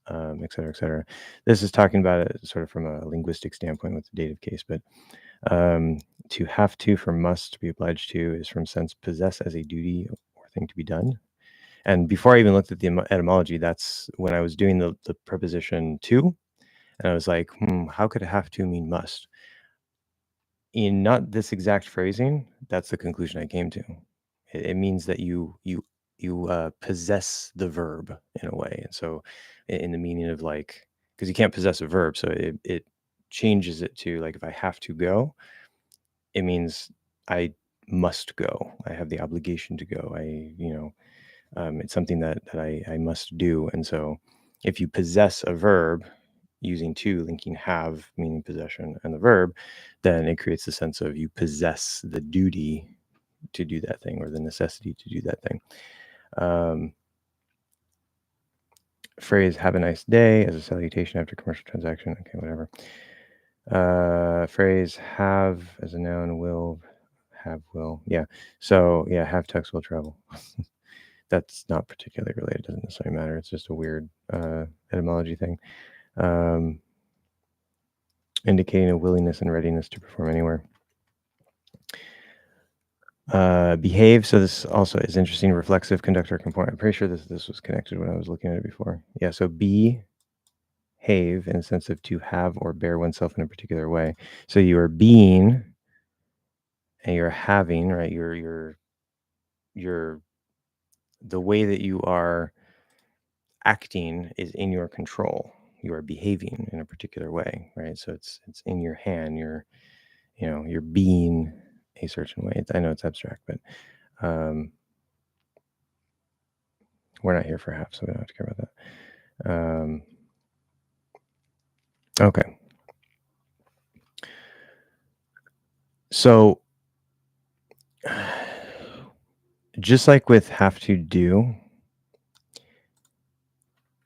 et cetera, et cetera. This is talking about it sort of from a linguistic standpoint with the dative case, but to have to for must, to be obliged to, is from sense possess as a duty or thing to be done. And before I even looked at the etymology, that's when I was doing the preposition to, and I was like, how could a have to mean must? In not this exact phrasing, that's the conclusion I came to. It means that you possess the verb in a way, and so in the meaning of like, because you can't possess a verb, so it changes it to like if I have to go, it means I must go. I have the obligation to go. It's something that I must do, and so if you possess a verb using to, linking have, meaning possession, and the verb, then it creates the sense of you possess the duty to do that thing or the necessity to do that thing. Phrase have a nice day as a salutation after commercial transaction. Okay, whatever. Phrase have as a noun, will, have, will. Yeah. So yeah, have tux will travel. That's not particularly related. Doesn't necessarily matter. It's just a weird etymology thing. Indicating a willingness and readiness to perform anywhere. Behave. So this also is interesting. Reflexive conductor component. I'm pretty sure this was connected when I was looking at it before. Yeah. So behave in the sense of to have or bear oneself in a particular way. So you are being and you're having, right? You're the way that you are acting is in your control. You are behaving in a particular way, right? So it's in your hand. You're being a certain way. I know it's abstract, but we're not here for half, so we don't have to care about that. Okay. So just like with have to do,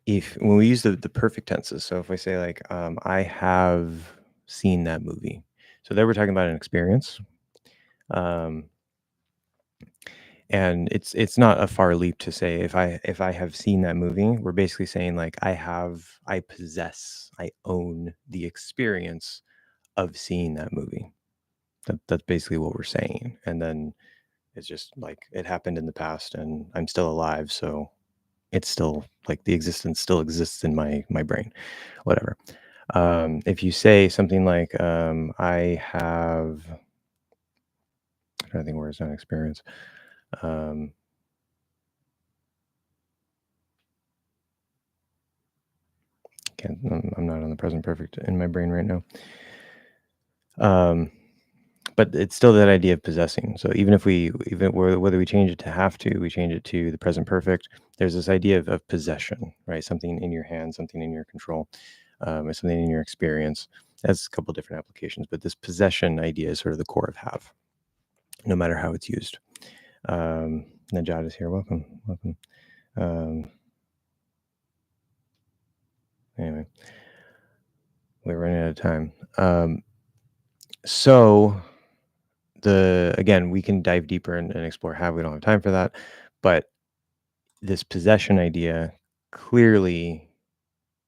when we use the perfect tenses, so if I say like, I have seen that movie. So there we're talking about an experience. Um, and it's not a far leap to say if I have seen that movie, we're basically saying like I possess, I own the experience of seeing that movie. That's basically what we're saying. And then it's just like it happened in the past and I'm still alive, so it's still like the existence still exists in my brain, whatever. If you say something like, I have, I don't think where it's not experience. I'm not on the present perfect in my brain right now. But it's still that idea of possessing. So even whether we change it to have to, we change it to the present perfect, there's this idea of possession, right? Something in your hand, something in your control, or something in your experience. That's a couple different applications, but this possession idea is sort of the core of have, no matter how it's used. Najat is here. Welcome. Anyway, we're running out of time. So again, we can dive deeper and explore how. We don't have time for that, but this possession idea clearly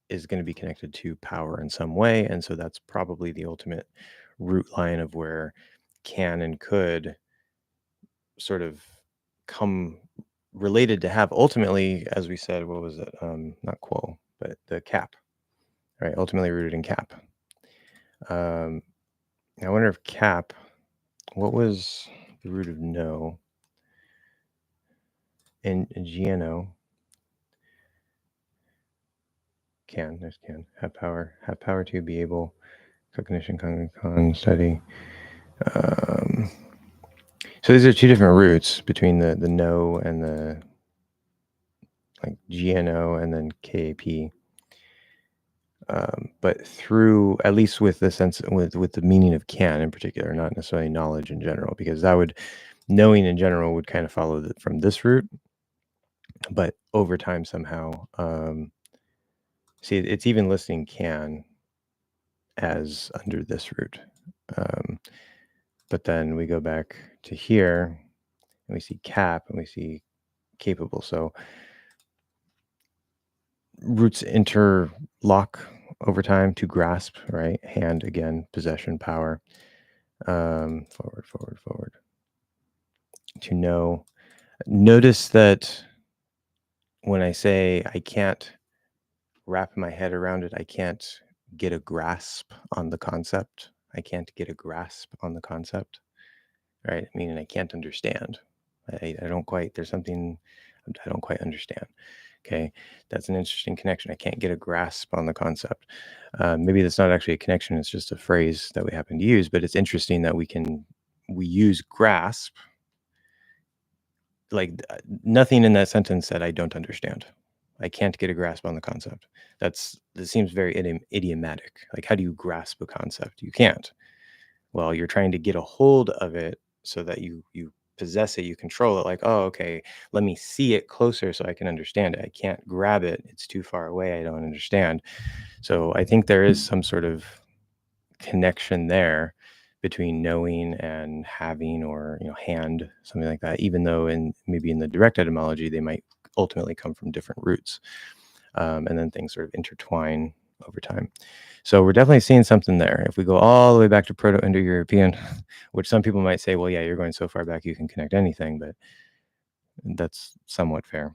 is going to be connected to power in some way, and so that's probably the ultimate root line of where can and could sort of come related to have. Ultimately, as we said, what was it? Not quo, but the cap, right? Ultimately rooted in cap. I wonder if cap, what was the root of no in GNO? There's can. Have power to be able, cognition, con, study. So these are two different roots between the no and the like GNO and then KAP. But through, at least with the sense, with the meaning of can in particular, not necessarily knowledge in general, because knowing in general would kind of follow from this root, but over time somehow, see, it's even listing can as under this root. But then we go back to here and we see cap and we see capable. So roots interlock over time to grasp, right? Hand, again, possession, power. Forward. To know. Notice that when I say I can't wrap my head around it, I can't get a grasp on the concept. I can't get a grasp on the concept, right? Meaning I can't understand. I don't quite, there's something I don't quite understand. Okay, that's an interesting connection. I can't get a grasp on the concept. Maybe that's not actually a connection. It's just a phrase that we happen to use, but it's interesting that we use grasp. Like nothing in that sentence said I don't understand. I can't get a grasp on the concept. That seems very idiomatic. Like, how do you grasp a concept? You can't. Well, you're trying to get a hold of it so that you possess it, you control it. Like, oh, okay, let me see it closer so I can understand it. I can't grab it. It's too far away. I don't understand. So I think there is some sort of connection there between knowing and having, or hand, something like that, even though maybe in the direct etymology they might ultimately come from different roots, and then things sort of intertwine over time. So we're definitely seeing something there. If we go all the way back to Proto-Indo-European, which some people might say, well, yeah, you're going so far back you can connect anything, but that's somewhat fair.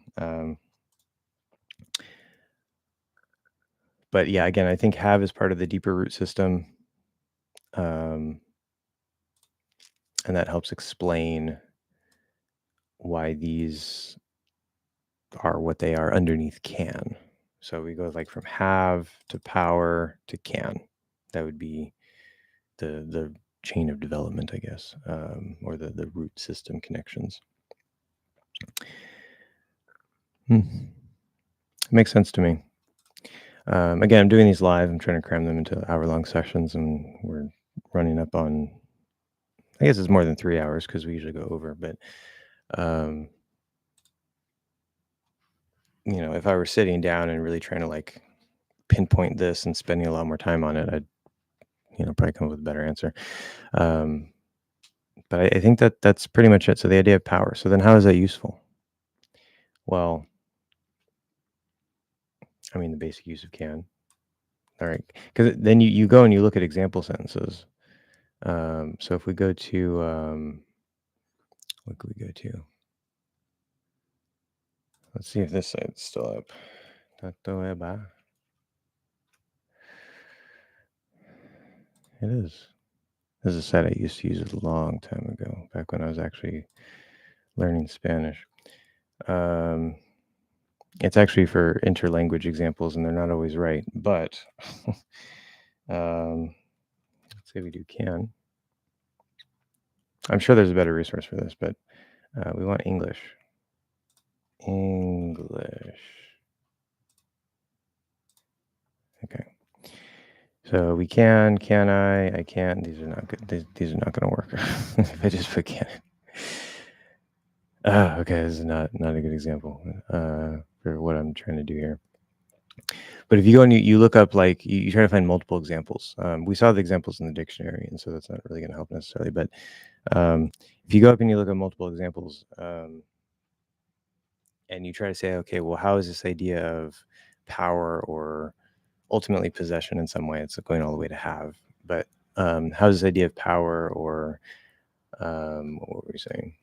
But yeah, again, I think have is part of the deeper root system. And that helps explain why these are what they are underneath can. So we go like from have to power to can. That would be the chain of development, I guess, or the root system connections. Makes sense to me. Again, I'm doing these live. I'm trying to cram them into hour-long sessions, and we're running up on I guess it's more than 3 hours because we usually go over. But if I were sitting down and really trying to like pinpoint this and spending a lot more time on it, I'd probably come up with a better answer. But I think that's pretty much it. So the idea of power. So then how is that useful? Well, I mean, the basic use of can. All right. Because then you go and you look at example sentences. So if we go to, what could we go to? Let's see if this site's still up. It is. This is a site I used to use a long time ago, back when I was actually learning Spanish. It's actually for interlanguage examples, and they're not always right. But let's say we do can. I'm sure there's a better resource for this, but we want English. English. Okay. So we can I can't. These are not good. These are not going to work if I just put can. Okay, this is not a good example for what I'm trying to do here. But if you go and you look up, like, you try to find multiple examples. We saw the examples in the dictionary, and so that's not really going to help necessarily. But if you go up and you look at multiple examples, and you try to say, okay, well, how is this idea of power or ultimately possession in some way? It's going all the way to have. But how is this idea of power or what were we saying?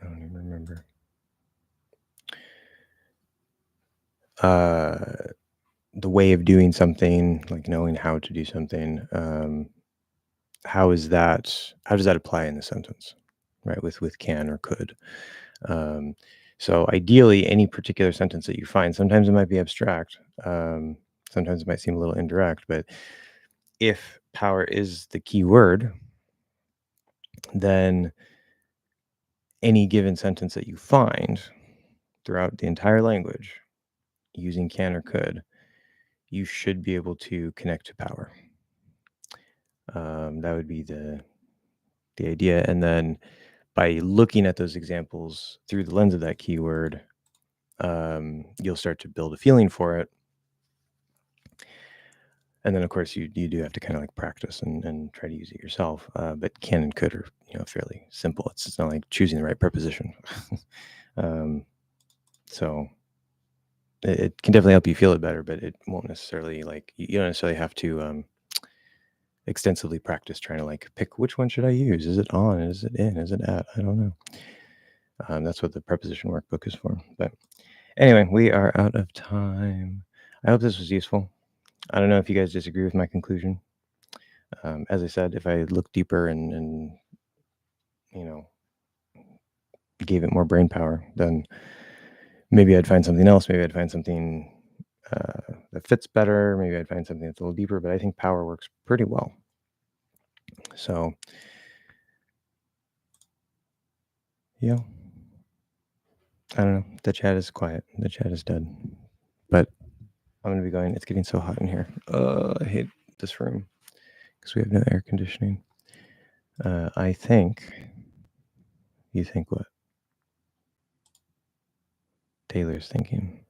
I don't even remember. The way of doing something, like knowing how to do something. How does that apply in the sentence, right? With can or could. So ideally, any particular sentence that you find, sometimes it might be abstract. Sometimes it might seem a little indirect, but if power is the key word, then any given sentence that you find throughout the entire language using can or could, you should be able to connect to power. That would be the idea. And then by looking at those examples through the lens of that keyword, you'll start to build a feeling for it. And then, of course, you do have to kind of like practice and try to use it yourself. But can and could are fairly simple. It's not like choosing the right preposition. So it can definitely help you feel it better, but it won't necessarily, like, you don't necessarily have to extensively practice trying to like pick which one should I use. Is it on? Is it in? Is it at? I don't know. That's what the preposition workbook is for. But anyway, we are out of time. I hope this was useful. I don't know if you guys disagree with my conclusion. As I said, if I look deeper and gave it more brain power, then maybe I'd find something else. Maybe I'd find something that fits better. Maybe I'd find something that's a little deeper. But I think power works pretty well. So, yeah. I don't know. The chat is quiet. The chat is dead. But I'm going to be going. It's getting so hot in here. I hate this room because we have no air conditioning. I think. You think what? Taylor's thinking.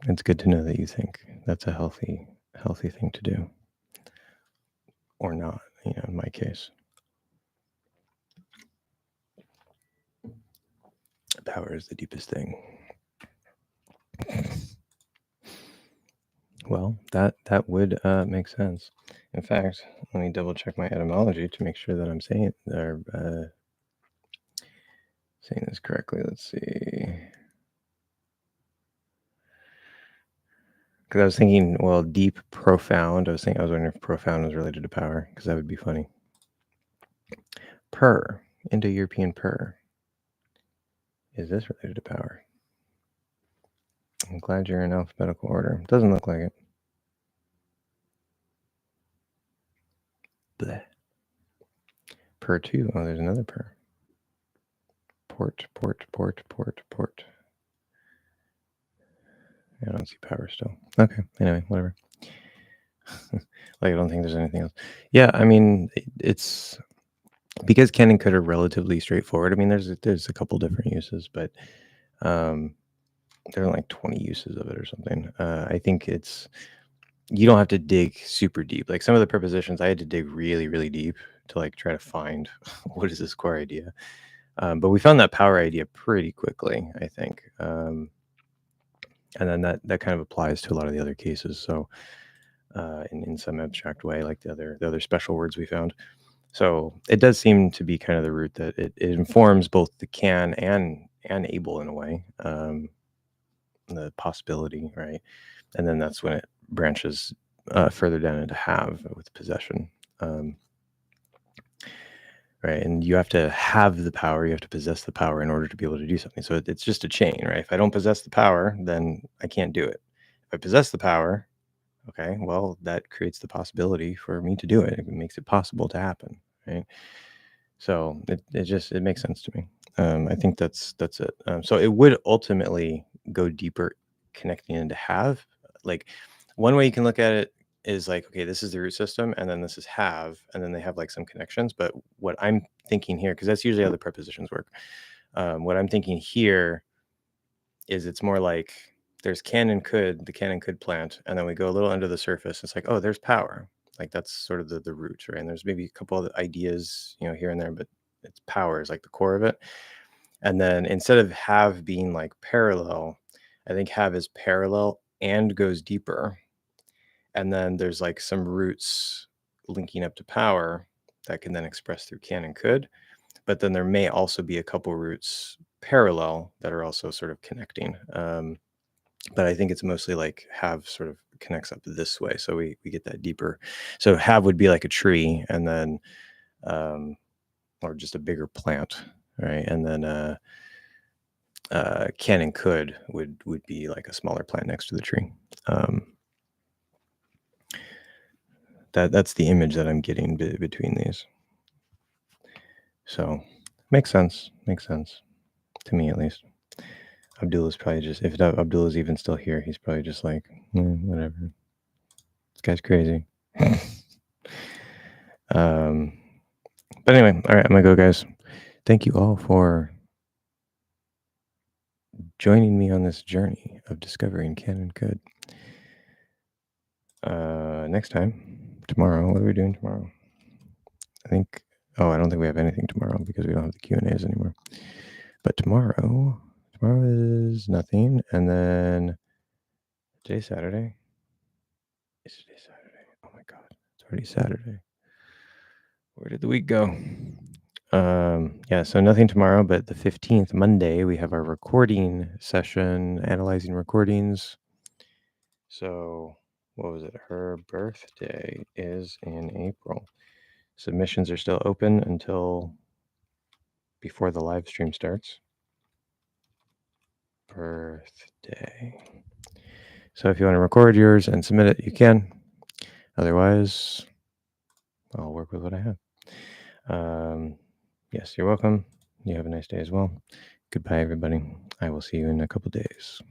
It's good to know that you think. That's a healthy thing to do. Or not, in my case. Power is the deepest thing. Well, that would make sense. In fact, let me double check my etymology to make sure that I'm saying this correctly. Let's see. Because I was thinking, well, deep, profound. I was wondering if profound was related to power, because that would be funny. Per, Indo-European per. Is this related to power? I'm glad you're in alphabetical order. Doesn't look like it. Bleh. Per 2. Oh, there's another per. Port. I don't see power still. Okay. Anyway, whatever. Like, I don't think there's anything else. Yeah, I mean, it's because can and could are relatively straightforward. I mean, there's a couple different uses, but there are like 20 uses of it or something. I think you don't have to dig super deep. Like some of the prepositions, I had to dig really, really deep to like try to find what is this core idea. But we found that power idea pretty quickly, I think. And then that kind of applies to a lot of the other cases. So in some abstract way, like the other special words we found. So it does seem to be kind of the root that it informs both the can and able in a way, the possibility, right? And then that's when it branches further down into have with possession. Right. And you have to have the power, you have to possess the power in order to be able to do something. So it's just a chain, right? If I don't possess the power, then I can't do it. If I possess the power, okay, well, that creates the possibility for me to do it. It makes it possible to happen, right? So it makes sense to me. I think that's it. So it would ultimately go deeper, connecting into have. Like one way you can look at it is like, okay, this is the root system, and then this is have, and then they have like some connections. But what I'm thinking here, because that's usually how the prepositions work. What I'm thinking here is it's more like there's can and could, the can and could plant, and then we go a little under the surface. It's like, oh, there's power. Like that's sort of the root, right? And there's maybe a couple of ideas, here and there, but it's power is like the core of it. And then instead of have being like parallel, I think have is parallel and goes deeper. And then there's like some roots linking up to power that can then express through can and could. But then there may also be a couple roots parallel that are also sort of connecting. But I think it's mostly like have sort of connects up this way. So we get that deeper. So have would be like a tree, and then or just a bigger plant, right? And then can and could would be like a smaller plant next to the tree. That's the image that I'm getting between these. So makes sense to me, at least. Abdullah's probably just, if Abdullah's even still here, he's probably just like, whatever. This guy's crazy. But anyway, all right, I'm gonna go, guys. Thank you all for joining me on this journey of discovering can and could. Next time, tomorrow, what are we doing tomorrow? I don't think we have anything tomorrow because we don't have the Q&As anymore. But tomorrow is nothing, and then today's Saturday. Is today Saturday? Oh my God, it's already Saturday. Where did the week go? Yeah, so nothing tomorrow, but the 15th, Monday, we have our recording session, analyzing recordings. So, what was it? Her birthday is in April. Submissions are still open until before the live stream starts. Birthday. So if you want to record yours and submit it, you can. Otherwise, I'll work with what I have. Yes, you're welcome. You have a nice day as well. Goodbye, everybody. I will see you in a couple days.